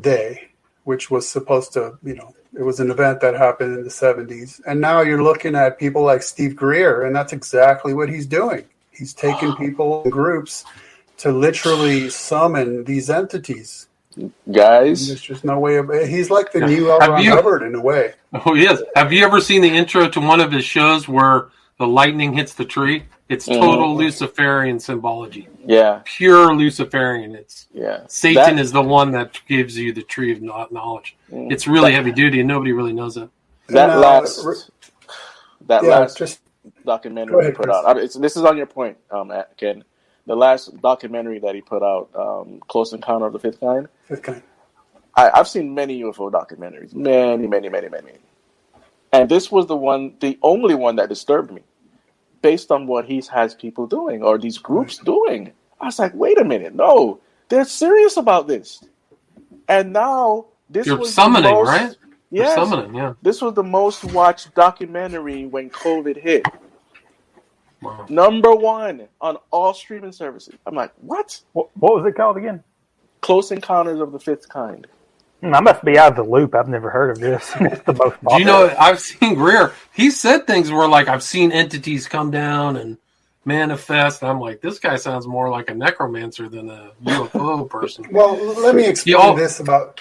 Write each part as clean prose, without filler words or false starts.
Day, which was supposed to, it was an event that happened in the 70s. And now you're looking at people like Steve Greer, and that's exactly what he's doing. He's taking people in groups to literally summon these entities. Guys, there's just no way of. He's like the new L. Ron Hubbard in a way. Oh, he is. Have you ever seen the intro to one of his shows where the lightning hits the tree? It's total Luciferian symbology. Yeah, pure Luciferian. It's Satan is the one that gives you the tree of knowledge. It's really heavy duty, and nobody really knows it. That last documentary he put out. This is on your point, Ken. The last documentary that he put out, Close Encounter of the Fifth Kind. I've seen many UFO documentaries, many. And this was the only one that disturbed me, based on what he has people doing, or these groups doing. I was like, wait a minute, no, they're serious about this. And now this was summoning, the most, right? Yes, summoning, yeah. This was the most watched documentary when COVID hit. Wow. Number 1 on all streaming services. I'm like, what? What was it called again? Close Encounters of the Fifth Kind. I must be out of the loop. I've never heard of this. It's the most popular. Do you know, I've seen Greer. He said things where, like, I've seen entities come down and manifest. And I'm like, this guy sounds more like a necromancer than a UFO person. Well, let me explain this about...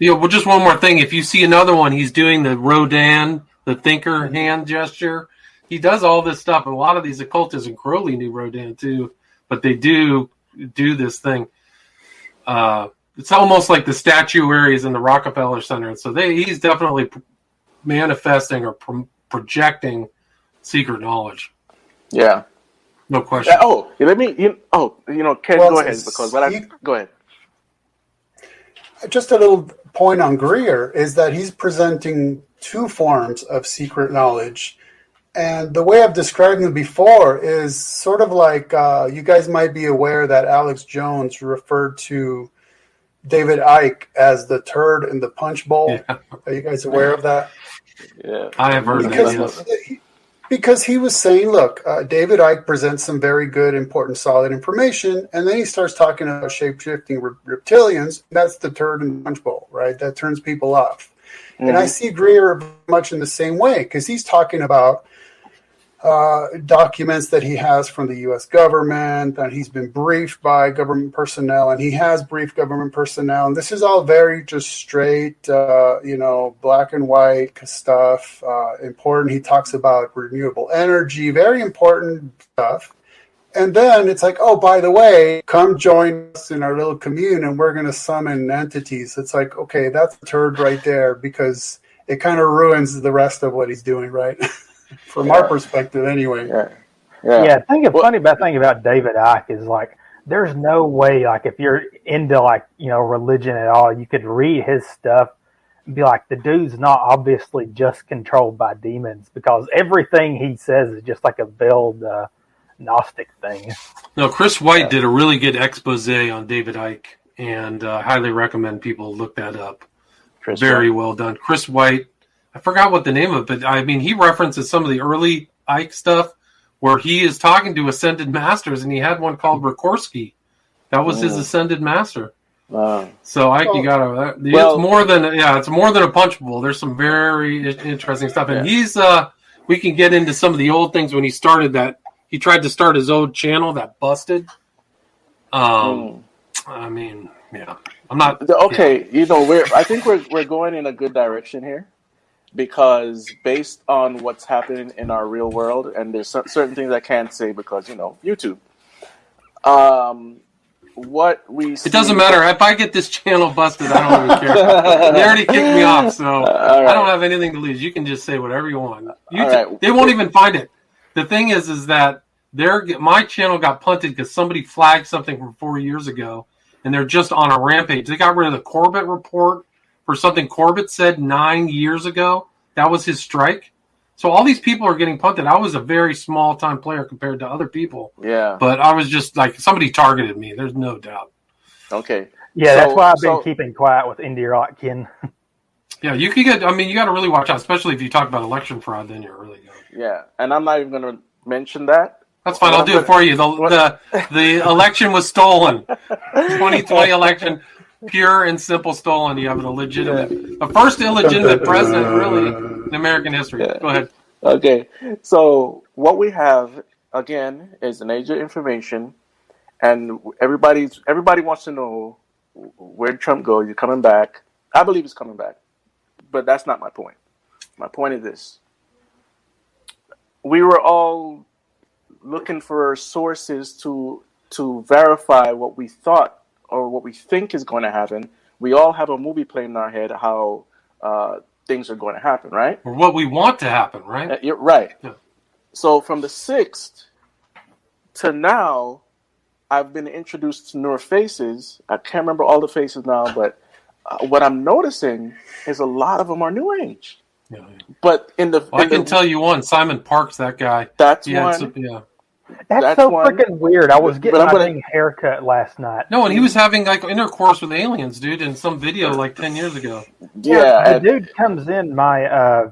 well, just one more thing. If you see another one, he's doing the Rodin, the thinker hand gesture. He does all this stuff, and a lot of these occultists, and Crowley knew Rodin too, but they do this thing. It's almost like the statuaries in the Rockefeller Center, and so he's definitely manifesting or projecting secret knowledge. Yeah, no question. Ken, go ahead go ahead. Just a little point on Greer is that he's presenting two forms of secret knowledge. And the way I've described them before is sort of like you guys might be aware that Alex Jones referred to David Icke as the turd in the punch bowl. Yeah. Are you guys aware of that? Yeah, I have heard that. Because he was saying, look, David Icke presents some very good, important, solid information, and then he starts talking about shape-shifting reptilians. That's the turd in the punch bowl, right? That turns people off. Mm-hmm. And I see Greer much in the same way, because he's talking about documents that he has from the U.S. government, and he's been briefed by government personnel, and he has briefed government personnel. And this is all very just straight, black and white stuff. Important. He talks about renewable energy, very important stuff. And then it's like, oh, by the way, come join us in our little commune, and we're going to summon entities. It's like, okay, that's a turd right there, because it kind of ruins the rest of what he's doing, right? From our perspective, anyway. Yeah. Funny thing about David Icke is, like, there's no way, like, if you're into, like, religion at all, you could read his stuff and be like, the dude's not obviously just controlled by demons, because everything he says is just like a veiled Gnostic thing. No, Chris White did a really good expose on David Icke, and highly recommend people look that up. Very well done. Chris White, I forgot what the name of it, but I mean, he references some of the early Icke stuff where he is talking to ascended masters, and he had one called Rikorsky. That was his ascended master. Wow. So Icke, you got to. It's more than a punch bowl. There's some very interesting stuff, and he's. We can get into some of the old things when he started that. He tried to start his own channel that busted. I mean, yeah, I'm not okay. Yeah. I think we're going in a good direction here, because based on what's happening in our real world, and there's certain things I can't say because YouTube. What we see, it doesn't matter if I get this channel busted. I don't even care. They already kicked me off, so I don't have anything to lose. You can just say whatever you want. They won't even find it. The thing is that my channel got punted because somebody flagged something from 4 years ago, and they're just on a rampage. They got rid of the Corbett report for something Corbett said 9 years ago. That was his strike. So all these people are getting punted. I was a very small-time player compared to other people. Yeah. But I was just like, somebody targeted me. There's no doubt. Okay. Yeah, that's why I've been keeping quiet with Indie Rock, Ken. Yeah, you can get. I mean, you got to really watch out, especially if you talk about election fraud. Then you're really good. Yeah, and I'm not even going to mention that. That's fine. I'll do it for you. The election was stolen. 2020 election. pure and simple stolen. You have the first illegitimate president, really, in American history. Yeah. Go ahead. Okay, so what we have again is an age of information, and everybody wants to know where did Trump go? He's coming back. I believe he's coming back, but that's not my point. My point is this: we were all looking for sources to verify what we thought or what we think is going to happen. We all have a movie playing in our head how things are going to happen, right? Or what we want to happen, right? You're right. Yeah. So from the 6th to now, I've been introduced to newer faces. I can't remember all the faces now, but what I'm noticing is a lot of them are New Age. Yeah. But I can tell you one, Simon Parks, that guy. That's one. That's so freaking weird. I was getting my haircut last night. No, and he was having like intercourse with aliens, dude, in some video like 10 years ago. Yeah, the dude comes in my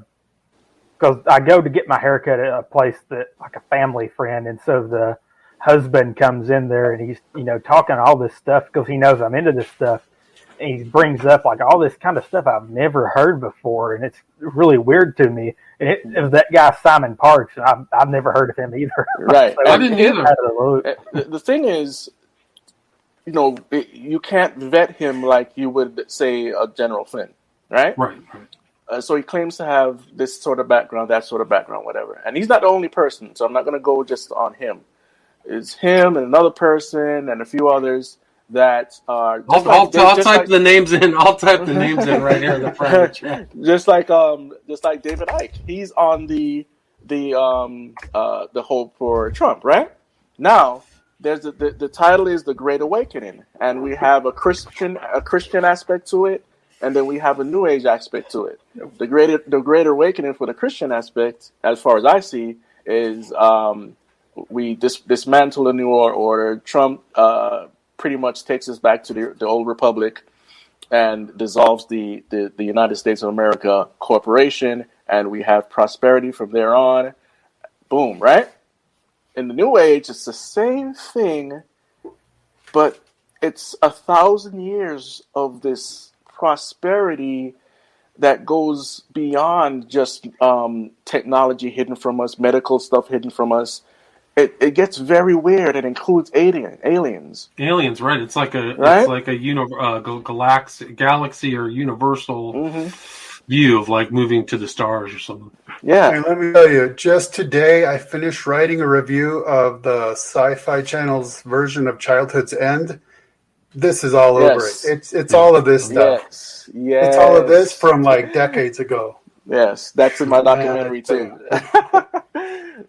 because I go to get my haircut at a place that like a family friend, and so the husband comes in there and he's talking all this stuff because he knows I'm into this stuff. And he brings up like all this kind of stuff I've never heard before, and it's really weird to me. And it was that guy Simon Parks, and I've never heard of him either. Right, so I didn't either. The thing is, you can't vet him like you would say a General Flynn, right? Right. So he claims to have this sort of background, that sort of background, whatever. And he's not the only person, so I'm not going to go just on him. It's him and another person and a few others that are. I'll type the names in. I'll type the names in right here in the private chat. Just like David Icke, he's on the hope for Trump, right? Now there's the title is The Great Awakening, and we have a Christian aspect to it, and then we have a New Age aspect to it. The Great Awakening for the Christian aspect, as far as I see, is we dismantle the New World Order. Trump pretty much takes us back to the old republic and dissolves the United States of America corporation, and we have prosperity from there on. Boom, right? In the New Age, it's the same thing, but it's 1,000 years of this prosperity that goes beyond just technology hidden from us, medical stuff hidden from us. It gets very weird. It includes aliens. Aliens, right? It's like a galaxy or universal view of like moving to the stars or something. Yeah. And let me tell you, just today I finished writing a review of the Sci-Fi Channel's version of Childhood's End. This is all over it. It's all of this stuff. Yes. It's all of this from like decades ago. Yes, that's in my documentary too.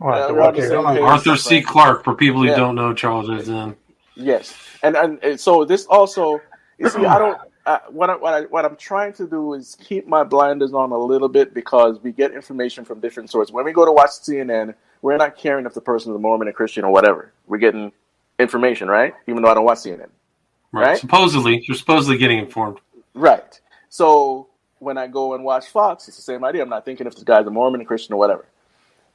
Arthur C. Clarke, for people who don't know Childhood's End. Yes, and so this also, you see, I don't. What I'm trying to do is keep my blinders on a little bit because we get information from different sources. When we go to watch CNN, we're not caring if the person is a Mormon, a Christian, or whatever. We're getting information, right? Even though I don't watch CNN. Right? Supposedly, you're supposedly getting informed. Right. So when I go and watch Fox, it's the same idea. I'm not thinking if this guy's a Mormon, a Christian, or whatever.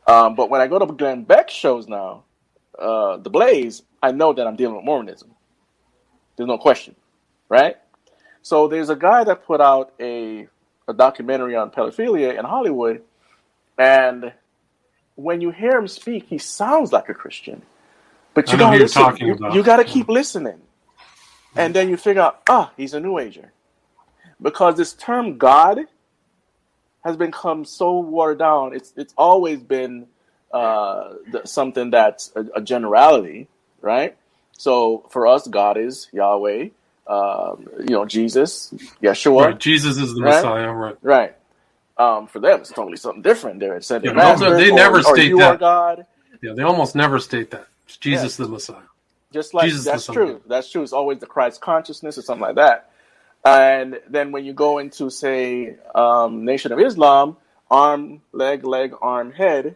But when I go to Glenn Beck shows now, The Blaze, I know that I'm dealing with Mormonism. There's no question, right? So there's a guy that put out a documentary on pedophilia in Hollywood, and when you hear him speak, he sounds like a Christian. But you don't listen. You got to keep listening. And then you figure out, he's a New Ager. Because this term God has become so watered down. It's always been something that's a generality, right? So for us, God is Yahweh, Jesus, Yeshua. Right. Jesus is the Messiah, right? Right. For them, it's totally something different. They're ascended they never state you that. Are God. Yeah, they almost never state that. It's Jesus the Messiah. Just like Jesus that's true. That's true. It's always the Christ consciousness or something like that. And then when you go into, say, Nation of Islam, arm, leg, arm, head,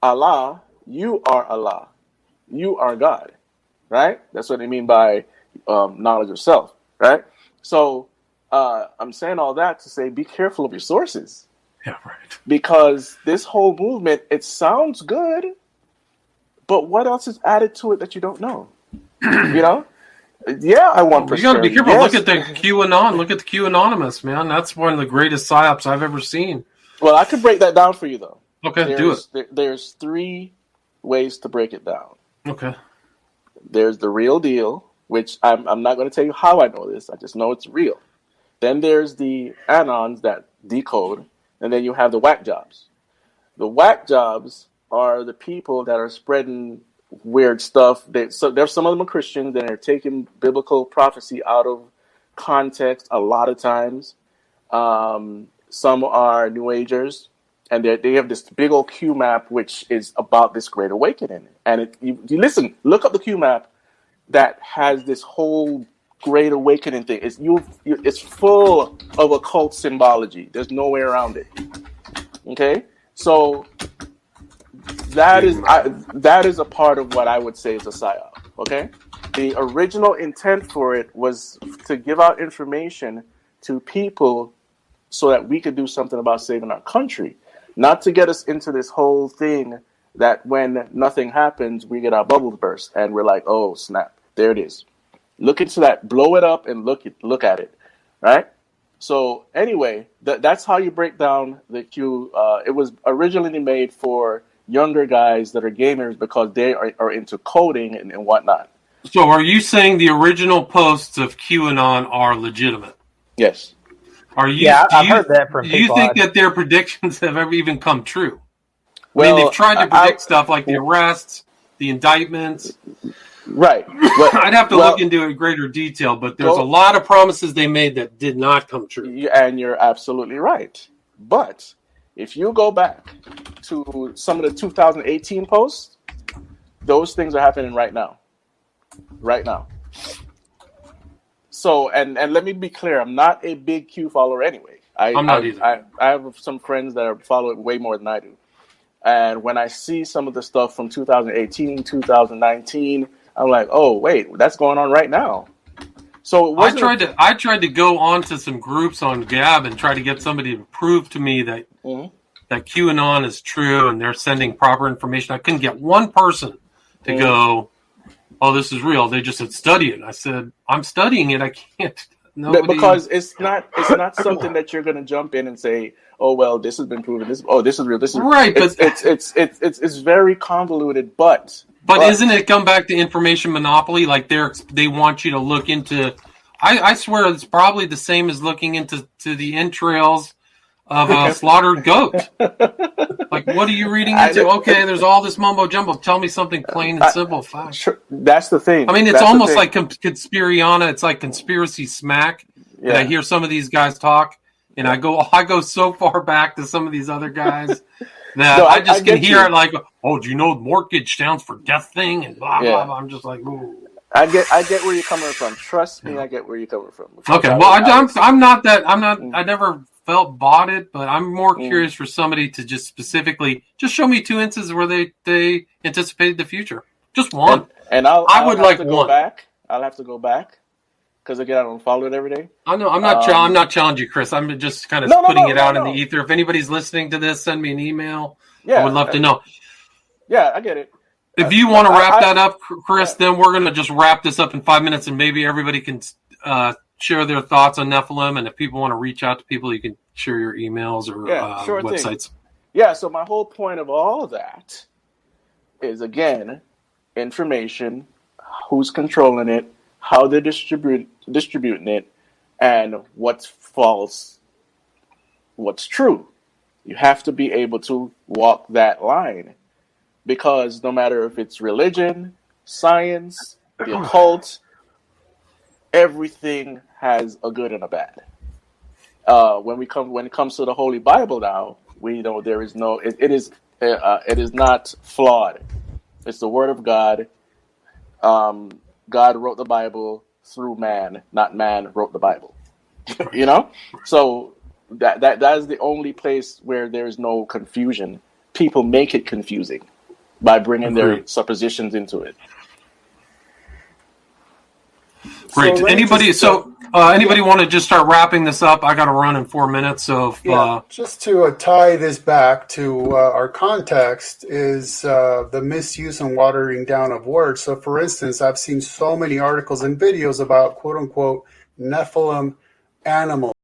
Allah, you are Allah. You are God, right? That's what they mean by knowledge of self, right? So I'm saying all that to say be careful of your sources. Yeah, right. Because this whole movement, it sounds good, but what else is added to it that you don't know? Yeah, I want prosperity. You got to be careful. Yes. Look at the QAnon. Look at the QAnonymous, man. That's one of the greatest psyops I've ever seen. Well, I could break that down for you, though. Okay, do it. There's 3 ways to break it down. Okay. There's the real deal, which I'm not going to tell you how I know this. I just know it's real. Then there's the anons that decode, and then you have the whack jobs. The whack jobs are the people that are spreading weird stuff. There's some of them are Christians, and they're taking biblical prophecy out of context a lot of times. Some are New Agers, and they have this big old Q map, which is about this Great Awakening. And you listen, look up the Q map that has this whole Great Awakening thing. It's full of occult symbology. There's no way around it. Okay, so that is a part of what I would say is a psyop. Okay, the original intent for it was to give out information to people so that we could do something about saving our country, not to get us into this whole thing that when nothing happens, we get our bubbles burst and we're like, oh snap, there it is. Look into that, blow it up, and look at it, right? So anyway, that's how you break down the Q. It was originally made for younger guys that are gamers because they are into coding and whatnot. So are you saying the original posts of QAnon are legitimate? Yes. I've heard that from people. Do you think that their predictions have ever even come true? Well, I mean, they've tried to predict stuff like the arrests, the indictments. Right. I'd have to look into it in greater detail, but there's a lot of promises they made that did not come true. And you're absolutely right. But if you go back to some of the 2018 posts, those things are happening right now. Right now. So, and let me be clear, I'm not a big Q follower anyway. I'm not either. I have some friends that follow it way more than I do. And when I see some of the stuff from 2018, 2019, I'm like, oh, wait, that's going on right now. So I tried to go onto some groups on Gab and try to get somebody to prove to me that that QAnon is true and they're sending proper information. I couldn't get one person to go, oh, this is real. They just said study it. I said, I'm studying it. I can't. Nobody... Because it's not something that you're going to jump in and say, oh well, this has been proven. This is real. This is right. But it's very convoluted. But isn't it come back to information monopoly? Like they want you to look into. I swear it's probably the same as looking into the entrails of a slaughtered goat. Like, what are you reading into? Okay, there's all this mumbo jumbo. Tell me something plain and simple. Fine. Sure, that's the thing. I mean, it's almost like conspiriana. It's like conspiracy smack. Yeah. And I hear some of these guys talk, and I go so far back to some of these other guys that I just can hear it like, oh, do you know mortgage stands for death thing and blah blah blah. I'm just like, ooh. I get where you're coming from. Trust me, I get where you're coming from. Okay, well, I'm not. I never felt bought it, but I'm more curious for somebody to just specifically just show me 2 instances where they anticipated the future. Just one. And I would like to go back. I'll have to go back because again, I don't follow it every day. I know. I'm not challenging you, Chris. I'm just kind of putting it out in the ether. If anybody's listening to this, send me an email. Yeah, I would love to know. Yeah, I get it. If you want to wrap that up, Chris, then we're going to just wrap this up in 5 minutes, and maybe everybody can share their thoughts on Nephilim. And if people want to reach out to people, you can share your emails or websites. Thing. Yeah, so my whole point of all of that is, again, information, who's controlling it, how they're distributing it, and what's false, what's true. You have to be able to walk that line. Because no matter if it's religion, science, the occult, everything has a good and a bad. When it comes to the Holy Bible now, we know there is no. It is not flawed. It's the Word of God. God wrote the Bible through man, not man wrote the Bible. You know, so that is the only place where there is no confusion. People make it confusing by bringing their suppositions into it. Great. Anybody want to just start wrapping this up? I got to run in 4 minutes. So just to tie this back to our context is the misuse and watering down of words. So, for instance, I've seen so many articles and videos about quote unquote Nephilim animals.